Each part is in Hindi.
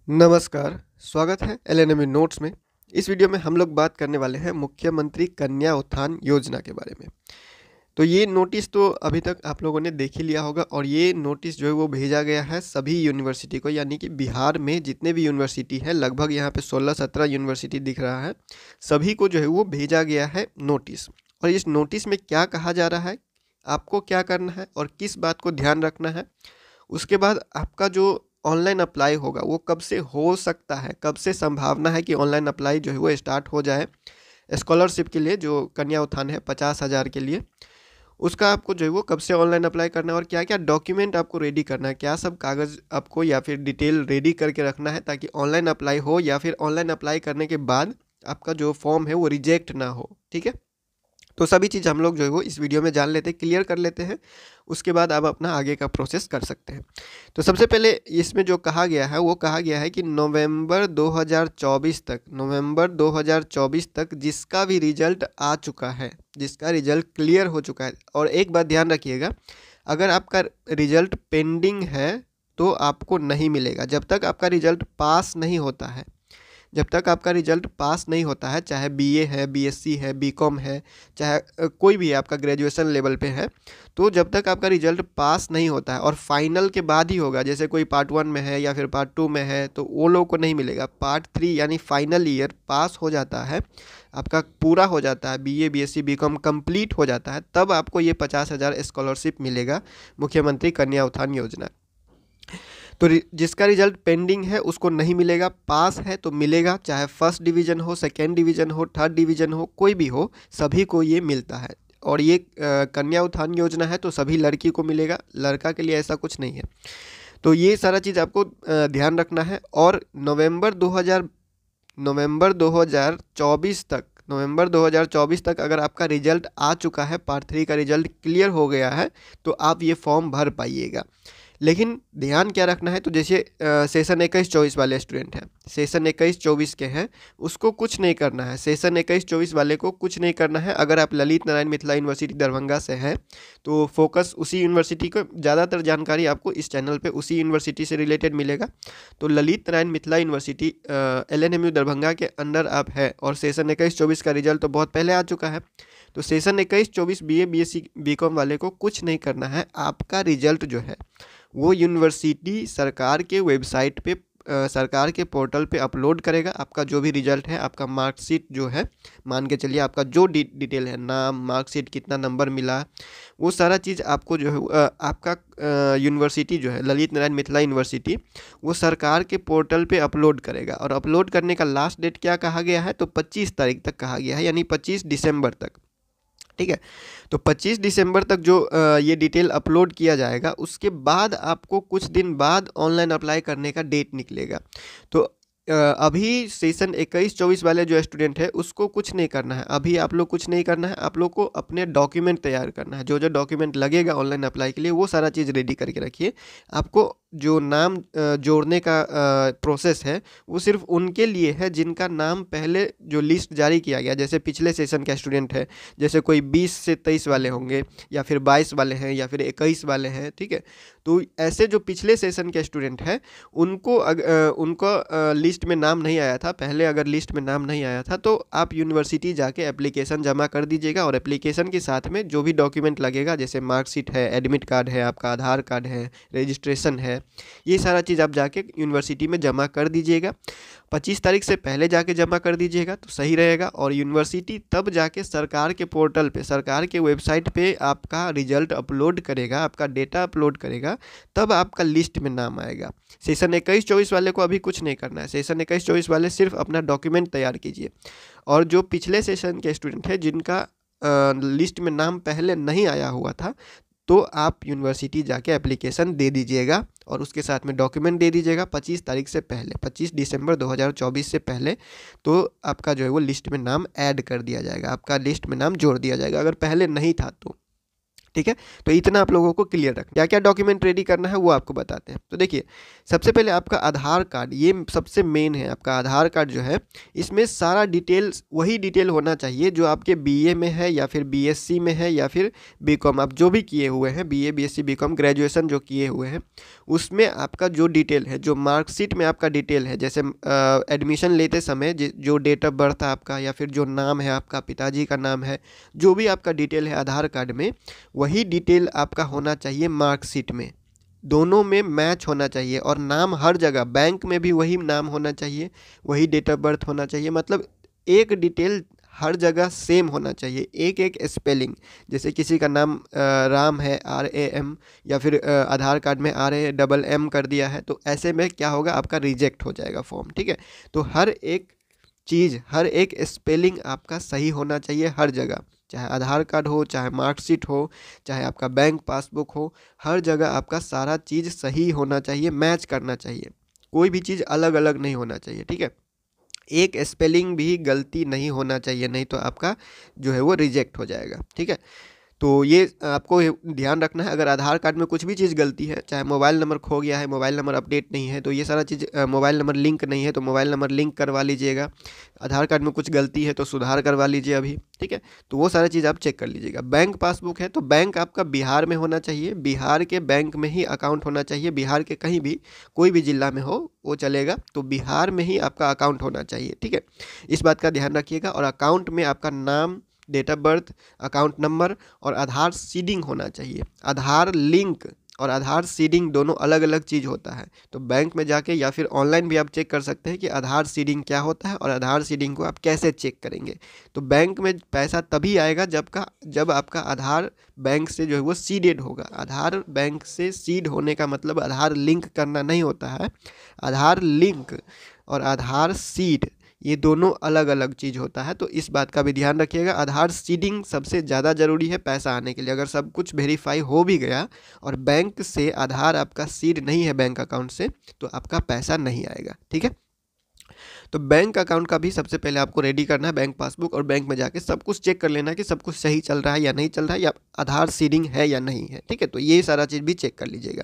नमस्कार, स्वागत है एलएनएम नोट्स में। इस वीडियो में हम लोग बात करने वाले हैं मुख्यमंत्री कन्या उत्थान योजना के बारे में। तो ये नोटिस तो अभी तक आप लोगों ने देख ही लिया होगा और ये नोटिस जो है वो भेजा गया है सभी यूनिवर्सिटी को, यानी कि बिहार में जितने भी यूनिवर्सिटी है, लगभग यहाँ पे 16-17 यूनिवर्सिटी दिख रहा है, सभी को जो है वो भेजा गया है नोटिस। और इस नोटिस में क्या कहा जा रहा है, आपको क्या करना है और किस बात को ध्यान रखना है, उसके बाद आपका जो ऑनलाइन अप्लाई होगा वो कब से हो सकता है, कब से संभावना है कि ऑनलाइन अप्लाई जो है वो स्टार्ट हो जाए स्कॉलरशिप के लिए, जो कन्या उत्थान है 50,000 के लिए, उसका आपको जो है वो कब से ऑनलाइन अप्लाई करना है और क्या क्या डॉक्यूमेंट आपको रेडी करना है, क्या सब कागज़ आपको या फिर डिटेल रेडी करके रखना है ताकि ऑनलाइन अप्लाई हो या फिर ऑनलाइन अप्लाई करने के बाद आपका जो फॉर्म है वो रिजेक्ट ना हो। ठीक है, तो सभी चीज़ हम लोग जो है वो इस वीडियो में जान लेते हैं, क्लियर कर लेते हैं। उसके बाद आप अपना आगे का प्रोसेस कर सकते हैं। तो सबसे पहले इसमें जो कहा गया है वो कहा गया है कि नवंबर 2024 तक जिसका भी रिजल्ट आ चुका है, जिसका रिजल्ट क्लियर हो चुका है, और एक बात ध्यान रखिएगा, अगर आपका रिजल्ट पेंडिंग है तो आपको नहीं मिलेगा। जब तक आपका रिजल्ट पास नहीं होता है, जब तक आपका रिजल्ट पास नहीं होता है, चाहे बीए है, बीएससी है, बीकॉम है, चाहे कोई भी आपका ग्रेजुएशन लेवल पे है, तो जब तक आपका रिजल्ट पास नहीं होता है और फाइनल के बाद ही होगा, जैसे कोई पार्ट 1 में है या फिर पार्ट 2 में है, तो वो लोग को नहीं मिलेगा। पार्ट 3 यानी फाइनल ईयर पास हो जाता है, आपका पूरा हो जाता है, बीए बीएससी बीकॉम कंप्लीट हो जाता है, तब आपको ये 50,000 स्कॉलरशिप मिलेगा, मुख्यमंत्री कन्या उत्थान योजना। तो जिसका रिजल्ट पेंडिंग है उसको नहीं मिलेगा, पास है तो मिलेगा, चाहे फर्स्ट डिवीज़न हो, सेकेंड डिवीज़न हो, थर्ड डिवीज़न हो, कोई भी हो, सभी को ये मिलता है। और ये कन्या उत्थान योजना है तो सभी लड़की को मिलेगा, लड़का के लिए ऐसा कुछ नहीं है। तो ये सारा चीज़ आपको ध्यान रखना है। और नवंबर 2024 तक अगर आपका रिजल्ट आ चुका है, पार्ट 3 का रिजल्ट क्लियर हो गया है, तो आप ये फॉर्म भर पाइएगा। लेकिन ध्यान क्या रखना है, तो जैसे सेशन 21-24 वाले स्टूडेंट हैं, सेशन 21-24 के हैं, उसको कुछ नहीं करना है। सेशन 21-24 वाले को कुछ नहीं करना है। अगर आप ललित नारायण मिथिला यूनिवर्सिटी दरभंगा से हैं तो फोकस उसी यूनिवर्सिटी को, ज़्यादातर जानकारी आपको इस चैनल पे उसी यूनिवर्सिटी से रिलेटेड मिलेगा। तो ललित नारायण मिथिला यूनिवर्सिटी LNMU दरभंगा के अंडर आप है और सेशन 21-24 का रिजल्ट तो बहुत पहले आ चुका है। तो सेशन 21-24 बीए बीएससी बीकॉम वाले को कुछ नहीं करना है। आपका रिजल्ट जो है वो यूनिवर्सिटी सरकार के वेबसाइट पे, सरकार के पोर्टल पे अपलोड करेगा। आपका जो भी रिजल्ट है, आपका मार्कशीट जो है, मान के चलिए आपका जो डिटेल है, नाम, मार्कशीट, कितना नंबर मिला, वो सारा चीज़ आपको जो है आपका यूनिवर्सिटी जो है ललित नारायण मिथिला यूनिवर्सिटी, वो सरकार के पोर्टल पे अपलोड करेगा। और अपलोड करने का लास्ट डेट क्या कहा गया है, तो 25 तारीख तक कहा गया है, यानी 25 दिसंबर तक। ठीक है, तो 25 दिसंबर तक जो ये डिटेल अपलोड किया जाएगा, उसके बाद आपको कुछ दिन बाद ऑनलाइन अप्लाई करने का डेट निकलेगा। तो अभी सेशन 21-24 वाले जो स्टूडेंट है उसको कुछ नहीं करना है, अभी आप लोग कुछ नहीं करना है। आप लोग को अपने डॉक्यूमेंट तैयार करना है, जो जो डॉक्यूमेंट लगेगा ऑनलाइन अप्लाई के लिए वो सारा चीज़ रेडी करके रखिए। आपको जो नाम जोड़ने का प्रोसेस है वो सिर्फ उनके लिए है जिनका नाम पहले जो लिस्ट जारी किया गया, जैसे पिछले सेशन का स्टूडेंट है, जैसे कोई 20 से 23 वाले होंगे या फिर 22 वाले हैं या फिर 21 वाले हैं। ठीक है, तो ऐसे जो पिछले सेशन के स्टूडेंट हैं उनको उनको लिस्ट में नाम नहीं आया था पहले, अगर लिस्ट में नाम नहीं आया था तो आप यूनिवर्सिटी जाके एप्लीकेशन जमा कर दीजिएगा। और एप्लीकेशन के साथ में जो भी डॉक्यूमेंट लगेगा, जैसे मार्कशीट है, एडमिट कार्ड है, आपका आधार कार्ड है, रजिस्ट्रेशन है, ये सारा चीज़ आप जाके यूनिवर्सिटी में जमा कर दीजिएगा। 25 तारीख से पहले जाके जमा कर दीजिएगा तो सही रहेगा। और यूनिवर्सिटी तब जाके सरकार के पोर्टल पे, सरकार के वेबसाइट पे आपका रिजल्ट अपलोड करेगा, आपका डेटा अपलोड करेगा, तब आपका लिस्ट में नाम आएगा। सेशन 21-24 वाले को अभी कुछ नहीं करना है। सेशन 21-24 वाले सिर्फ अपना डॉक्यूमेंट तैयार कीजिए। और जो पिछले सेशन के स्टूडेंट हैं जिनका लिस्ट में नाम पहले नहीं आया हुआ था, तो आप यूनिवर्सिटी जाके एप्लीकेशन दे दीजिएगा और उसके साथ में डॉक्यूमेंट दे दीजिएगा 25 तारीख से पहले, 25 दिसंबर 2024 से पहले। तो आपका जो है वो लिस्ट में नाम ऐड कर दिया जाएगा, आपका लिस्ट में नाम जोड़ दिया जाएगा अगर पहले नहीं था तो। ठीक है। तो इतना आप लोगों को क्लियर रखना। क्या क्या डॉक्यूमेंट रेडी करना है वो आपको बताते हैं। तो देखिए, सबसे पहले आपका आधार कार्ड, ये सबसे मेन है। आपका आधार कार्ड जो है, इसमें सारा डिटेल्स वही डिटेल होना चाहिए जो आपके बीए में है या फिर बीएससी में है या फिर बीकॉम, आप जो भी किए हुए हैं, बीए बीएससी बीकॉम ग्रेजुएशन जो किए हुए हैं, उसमें आपका जो डिटेल है, जो मार्कशीट में आपका डिटेल है, जैसे एडमिशन लेते समय जो डेट ऑफ बर्थ है आपका, या फिर जो नाम है आपका, पिताजी का नाम है, जो भी आपका डिटेल है आधार कार्ड में, वही डिटेल आपका होना चाहिए मार्कशीट में। दोनों में मैच होना चाहिए। और नाम हर जगह, बैंक में भी वही नाम होना चाहिए, वही डेट ऑफ बर्थ होना चाहिए। मतलब एक डिटेल हर जगह सेम होना चाहिए, एक एक स्पेलिंग। जैसे किसी का नाम राम है, RAM, या फिर आधार कार्ड में RAMM कर दिया है, तो ऐसे में क्या होगा, आपका रिजेक्ट हो जाएगा फॉर्म। ठीक है। तो हर एक चीज़, हर एक स्पेलिंग आपका सही होना चाहिए हर जगह, चाहे आधार कार्ड हो, चाहे मार्कशीट हो, चाहे आपका बैंक पासबुक हो, हर जगह आपका सारा चीज़ सही होना चाहिए, मैच करना चाहिए। कोई भी चीज़ अलग अलग नहीं होना चाहिए। ठीक है। एक स्पेलिंग भी गलती नहीं होना चाहिए, नहीं तो आपका जो है वो रिजेक्ट हो जाएगा। ठीक है। तो ये आपको ध्यान रखना है। अगर आधार कार्ड में कुछ भी चीज़ गलती है, चाहे मोबाइल नंबर खो गया है, मोबाइल नंबर अपडेट नहीं है, तो ये सारा चीज़, मोबाइल नंबर लिंक नहीं है तो मोबाइल नंबर लिंक करवा लीजिएगा। आधार कार्ड में कुछ गलती है तो सुधार करवा लीजिए अभी। ठीक है। तो वो सारा चीज़ आप चेक कर लीजिएगा। बैंक पासबुक है तो बैंक आपका बिहार में होना चाहिए, बिहार के बैंक में ही अकाउंट होना चाहिए। बिहार के कहीं भी, कोई भी जिला में हो वो चलेगा, तो बिहार में ही आपका अकाउंट होना चाहिए। ठीक है। इस बात का ध्यान रखिएगा। और अकाउंट में आपका नाम, date of birth, account number और आधार सीडिंग होना चाहिए। आधार लिंक और आधार सीडिंग दोनों अलग अलग चीज़ होता है। तो बैंक में जाके या फिर ऑनलाइन भी आप चेक कर सकते हैं कि आधार सीडिंग क्या होता है और आधार सीडिंग को आप कैसे चेक करेंगे। तो बैंक में पैसा तभी आएगा जब आपका आधार बैंक से जो है वो सीडेड होगा। आधार बैंक से सीड होने का मतलब आधार लिंक करना नहीं होता है। आधार लिंक और आधार सीड, ये दोनों अलग अलग चीज़ होता है। तो इस बात का भी ध्यान रखिएगा। आधार सीडिंग सबसे ज़्यादा ज़रूरी है पैसा आने के लिए। अगर सब कुछ वेरीफाई हो भी गया और बैंक से आधार आपका सीड नहीं है बैंक अकाउंट से, तो आपका पैसा नहीं आएगा। ठीक है। तो बैंक अकाउंट का भी सबसे पहले आपको रेडी करना है, बैंक पासबुक, और बैंक में जाके सब कुछ चेक कर लेना है कि सब कुछ सही चल रहा है या नहीं चल रहा है, या आधार सीडिंग है या नहीं है। ठीक है। तो ये सारा चीज़ भी चेक कर लीजिएगा।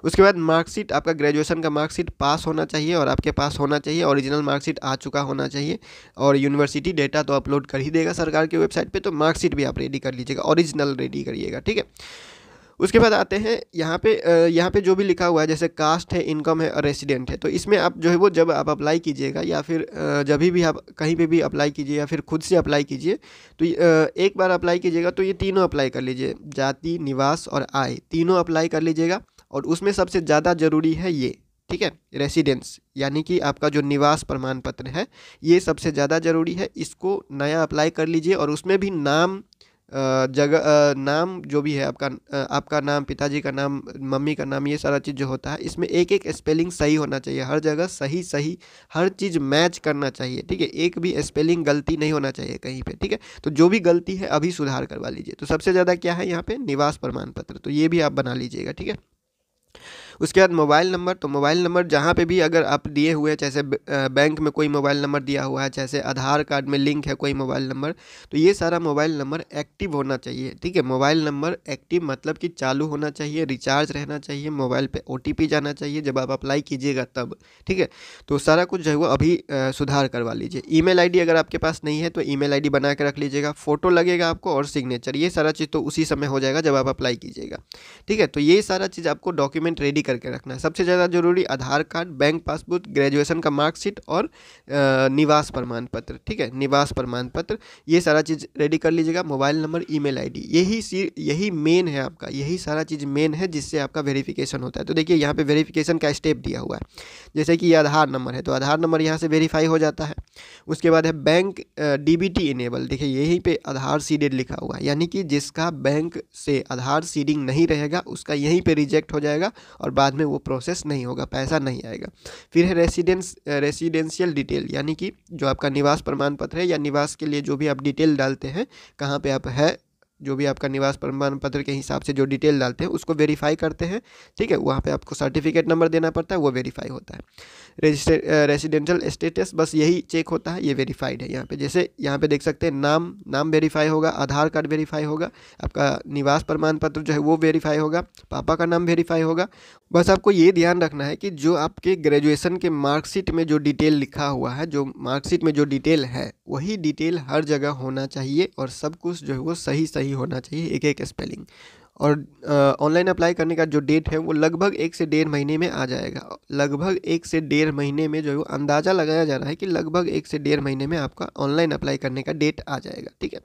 उसके बाद मार्कशीट, आपका ग्रेजुएशन का मार्कशीट पास होना चाहिए और आपके पास होना चाहिए, ओरिजिनल मार्कशीट आ चुका होना चाहिए। और यूनिवर्सिटी डेटा तो अपलोड कर ही देगा सरकार की वेबसाइट पे, तो मार्कशीट भी आप रेडी कर लीजिएगा, ओरिजिनल रेडी करिएगा। ठीक है। उसके बाद आते हैं यहाँ पे जो भी लिखा हुआ है, जैसे कास्ट है, इनकम है और रेसिडेंट है, तो इसमें आप जो है वो जब आप अप्लाई कीजिएगा या फिर जब भी आप कहीं पे भी अप्लाई कीजिए या फिर खुद से अप्लाई कीजिए, तो एक बार अप्लाई कीजिएगा तो ये तीनों अप्लाई कर लीजिए, जाति, निवास और आय, तीनों अप्लाई कर लीजिएगा। और उसमें सबसे ज़्यादा ज़रूरी है ये, ठीक है, रेसिडेंस, यानी कि आपका जो निवास प्रमाण पत्र है, ये सबसे ज़्यादा ज़रूरी है। इसको नया अप्लाई कर लीजिए और उसमें भी नाम, नाम जो भी है आपका नाम, पिताजी का नाम, मम्मी का नाम, ये सारा चीज़ जो होता है, इसमें एक एक स्पेलिंग सही होना चाहिए, हर जगह सही सही हर चीज़ मैच करना चाहिए। ठीक है। एक भी स्पेलिंग गलती नहीं होना चाहिए कहीं पे। ठीक है। तो जो भी गलती है अभी सुधार करवा लीजिए। तो सबसे ज़्यादा क्या है यहाँ पे, निवास प्रमाण पत्र, तो ये भी आप बना लीजिएगा। ठीक है। उसके बाद मोबाइल नंबर, तो मोबाइल नंबर जहाँ पे भी अगर आप दिए हुए हैं, जैसे बैंक में कोई मोबाइल नंबर दिया हुआ है, जैसे आधार कार्ड में लिंक है कोई मोबाइल नंबर, तो ये सारा मोबाइल नंबर एक्टिव होना चाहिए। ठीक है। मोबाइल नंबर एक्टिव मतलब कि चालू होना चाहिए, रिचार्ज रहना चाहिए, मोबाइल पे OTP जाना चाहिए जब आप अप्लाई कीजिएगा तब। ठीक है। तो सारा कुछ जो है वो अभी सुधार करवा लीजिए। ईमेल ID अगर आपके पास नहीं है तो ईमेल ID बना के रख लीजिएगा, फ़ोटो लगेगा आपको और सिग्नेचर, ये सारा चीज़ तो उसी समय हो जाएगा जब आप अप्लाई कीजिएगा। ठीक है। तो ये सारा चीज़ आपको डॉक्यूमेंट रेडी करके रखना है। सबसे ज़्यादा जरूरी आधार कार्ड, बैंक पासबुक, ग्रेजुएशन का मार्कशीट और निवास प्रमाण पत्र। ठीक है। निवास प्रमाण पत्र, ये सारा चीज़ रेडी कर लीजिएगा। मोबाइल नंबर, ईमेल ID, यही मेन है आपका, यही सारा चीज़ मेन है जिससे आपका वेरिफिकेशन होता है। तो देखिए यहाँ पे वेरिफिकेशन का स्टेप दिया हुआ है, जैसे कि ये आधार नंबर है तो आधार नंबर यहाँ से वेरीफाई हो जाता है। उसके बाद है बैंक DBT इनेबल, देखिए यहीं पे आधार सीडेड लिखा हुआ है, यानी कि जिसका बैंक से आधार सीडिंग नहीं रहेगा उसका यहीं पे रिजेक्ट हो जाएगा और बाद में वो प्रोसेस नहीं होगा, पैसा नहीं आएगा। फिर है रेसिडेंशियल डिटेल, यानी कि जो आपका निवास प्रमाण पत्र है या निवास के लिए जो भी आप डिटेल डालते हैं, कहाँ पे आप है जो भी आपका निवास प्रमाण पत्र के हिसाब से जो डिटेल डालते हैं उसको वेरीफाई करते हैं, ठीक है। वहाँ पे आपको सर्टिफिकेट नंबर देना पड़ता है, वो वेरीफाई होता है। रेजिडेंशियल स्टेटस बस यही चेक होता है, ये वेरीफाइड है यहाँ पे। जैसे यहाँ पे देख सकते हैं नाम वेरीफाई होगा, आधार कार्ड वेरीफाई होगा, आपका निवास प्रमाण पत्र जो है वो वेरीफाई होगा, पापा का नाम वेरीफाई होगा। बस आपको ये ध्यान रखना है कि जो आपके ग्रेजुएशन के मार्कशीट में जो डिटेल लिखा हुआ है, जो मार्कशीट में जो डिटेल है वही डिटेल हर जगह होना चाहिए, और सब कुछ जो है वो सही होना चाहिए, एक एक स्पेलिंग। और ऑनलाइन अप्लाई करने का जो डेट है वो लगभग 1 से 1.5 महीने में आ जाएगा। लगभग 1 से 1.5 महीने में जो है वो अंदाज़ा लगाया जा रहा है कि लगभग 1 से 1.5 महीने में आपका ऑनलाइन अप्लाई करने का डेट आ जाएगा, ठीक है।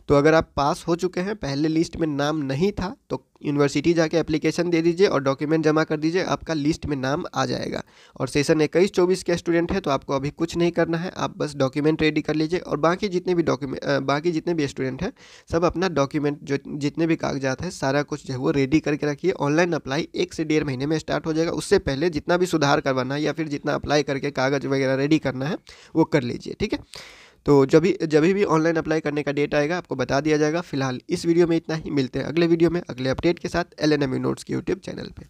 तो अगर आप पास हो चुके हैं, पहले लिस्ट में नाम नहीं था, तो यूनिवर्सिटी जाके एप्लीकेशन दे दीजिए और डॉक्यूमेंट जमा कर दीजिए, आपका लिस्ट में नाम आ जाएगा। और सेशन 21-24 के स्टूडेंट हैं तो आपको अभी कुछ नहीं करना है, आप बस डॉक्यूमेंट रेडी कर लीजिए। और बाकी जितने भी स्टूडेंट हैं सब अपना डॉक्यूमेंट जो जितने भी कागजात हैं सारा कुछ जो है वो रेडी करके रखिए। ऑनलाइन अप्लाई 1 से 1.5 महीने में स्टार्ट हो जाएगा। उससे पहले जितना भी सुधार करवाना है या फिर जितना अप्लाई करके कागज़ वगैरह रेडी करना है वो कर लीजिए, ठीक है। तो जब भी ऑनलाइन अप्लाई करने का डेट आएगा आपको बता दिया जाएगा। फिलहाल इस वीडियो में इतना ही, मिलते हैं अगले वीडियो में अगले अपडेट के साथ LNMU नोट्स के यूट्यूब चैनल पे।